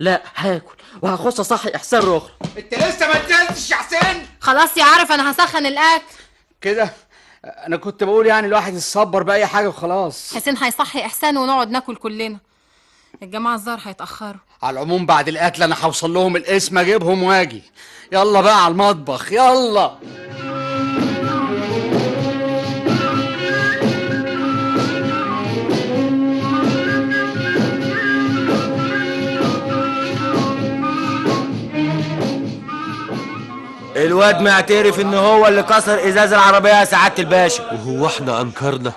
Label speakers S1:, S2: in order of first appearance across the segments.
S1: لا هاكل وهخش اصحي احسان رخر.
S2: انت لسه ما نزلتش يا حسين؟
S3: خلاص يا عارف انا هسخن الاكل
S2: كده انا كنت بقول يعني الواحد يتصبر باي حاجه وخلاص.
S3: حسين هيصحي احسان ونقعد ناكل كلنا. الجماعه الظاهر هيتاخروا.
S2: على العموم بعد الاكل انا هوصل لهم القسم اجيبهم واجي. يلا بقى على المطبخ يلا.
S4: الواد معترف ان هو اللي كسر ازاز العربيه يا سعاده الباشا.
S5: وهو احنا انكرنا؟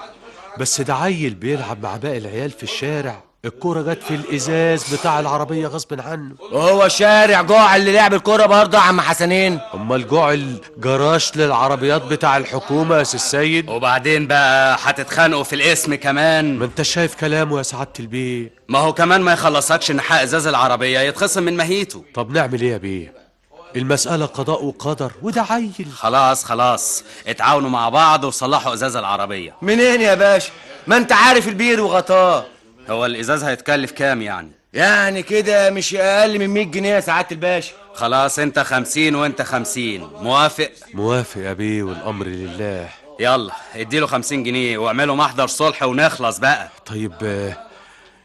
S5: بس ده عيل بيلعب مع باقي العيال في الشارع، الكرة جت في الازاز بتاع العربيه غصب عنه.
S4: وهو شارع جوع اللي لعب الكوره برضه يا عم حسنين؟
S5: امال جوع الجراج للعربيات بتاع الحكومه يا سي السيد.
S6: وبعدين بقى هتتخانقوا في الاسم كمان؟
S5: ما انت شايف كلامه يا سعاده البيه.
S6: ما هو كمان ما يخلصكش ان حق ازاز العربيه يتخصم من ماهيته.
S5: طب نعمل ايه يا بيه؟ المسألة قضاء وقدر وده عيل.
S6: خلاص اتعاونوا مع بعض وصلحوا ازاز العربيه.
S4: منين يا باشا؟ ما انت عارف البير وغطاه.
S6: هو الازاز هيتكلف كام يعني؟
S4: يعني كده مش اقل من 100 جنيه يا سعاده الباشا.
S6: خلاص انت 50 وانت 50. موافق؟
S5: موافق يا بيه والامر لله.
S6: يلا اديله 50 جنيه واعملوا محضر صلح ونخلص بقى.
S5: طيب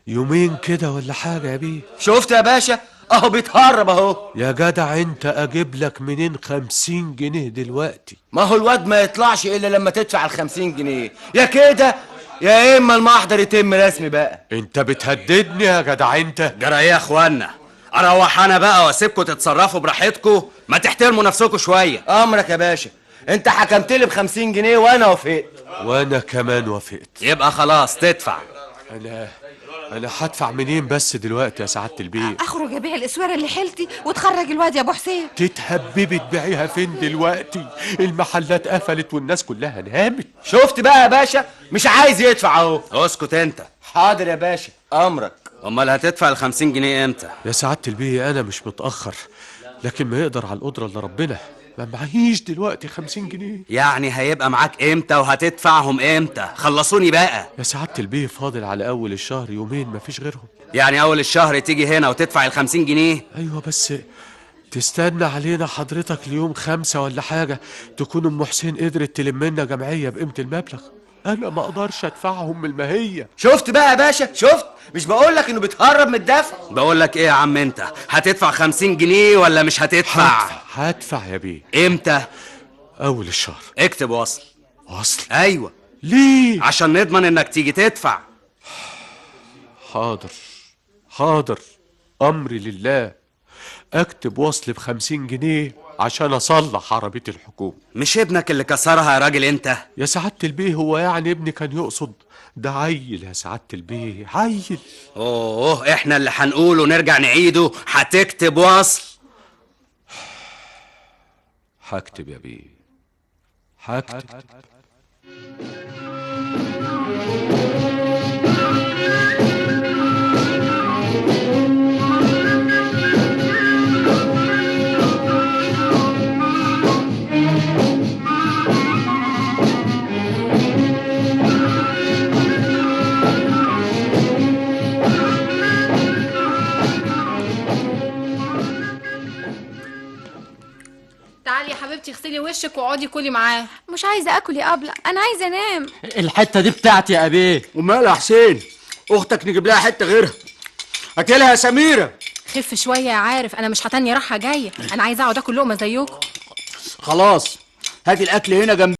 S5: يومين كده ولا حاجة يا بيه.
S4: شفت يا باشا اهو بيتهرب اهو.
S5: يا جدع انت اجيب لك منين 50 جنيه دلوقتي؟
S4: ما هو الواد ما يطلعش الا لما تدفع ال50 جنيه يا كده يا اما المحضر يتم رسمي بقى.
S5: انت بتهددني يا جدع انت.
S6: جرى ايه يا اخوانا؟ اروح انا بقى واسيبكم تتصرفوا براحتكم؟ ما تحترموا نفسكم شويه.
S4: امرك يا باشا. انت حكمت لي ب50 جنيه وانا وافقت.
S5: وانا كمان وافقت.
S6: يبقى خلاص تدفع.
S5: انا هدفع منين بس دلوقتي يا سعاده البيه؟
S7: اخرج ابيع الاسواره اللي حيلتي وتخرج الواد يا ابو حسين.
S5: تتهببي تبيعيها فين دلوقتي؟ المحلات قفلت والناس كلها نامت.
S4: شفت بقى يا باشا مش عايز يدفع اهو.
S6: اسكت انت.
S4: حاضر يا باشا امرك.
S6: امال هتدفع ال50 جنيه امتى؟
S5: يا سعاده البيه انا مش متاخر، لكن ما يقدر على القدره الا ربنا. ما معيش دلوقتي 50 جنيه.
S6: يعني هيبقى معاك امتى وهتدفعهم امتى؟ خلصوني بقى.
S5: يا سعاده البيه فاضل على اول الشهر يومين مفيش غيرهم.
S6: يعني اول الشهر تيجي هنا وتدفع ال50 جنيه؟
S5: ايوه بس تستنى علينا حضرتك ليوم 5 ولا حاجه تكون ام حسين قدرت تلم لنا جمعيه بقيمه المبلغ. انا ما اقدرش ادفعهم من الماهيه.
S4: شفت بقى يا باشا شفت؟ مش بقول لك انه بيتهرب من الدفع؟
S6: بقول لك ايه يا عم انت؟ هتدفع 50 جنيه ولا مش هتدفع؟
S5: هدفع يا بيه.
S6: امتى؟
S5: اول الشهر.
S6: اكتب وصل.
S5: وصل؟
S6: ايوه.
S5: ليه؟
S6: عشان نضمن انك تيجي تدفع.
S5: حاضر امري لله. اكتب وصل ب50 جنيه عشان اصلح عربيه الحكومه.
S6: مش ابنك اللي كسرها يا راجل انت؟
S5: يا سعاده البيه هو يعني ابني كان يقصد؟ ده عيل يا سعاده البيه عيل.
S6: اوه احنا اللي هنقوله ونرجع نعيده. هتكتب وصل.
S5: هكتب يا بيه هكتب.
S3: تعالي يا حبيبتي اغسلي وشك واقعدي كلي معاه.
S7: مش عايزه اكل يا ابله انا عايزه انام.
S1: الحته دي بتاعتي يا ابيه.
S2: ومالها يا حسين؟ اختك نجيب لها حته غيرها. هاتلها يا سميره.
S3: خف شويه يا عارف انا مش هتاني رايحه جايه. انا عايزه اقعد اكل لقمه زيكم.
S2: خلاص هاتي الاكل هنا جنب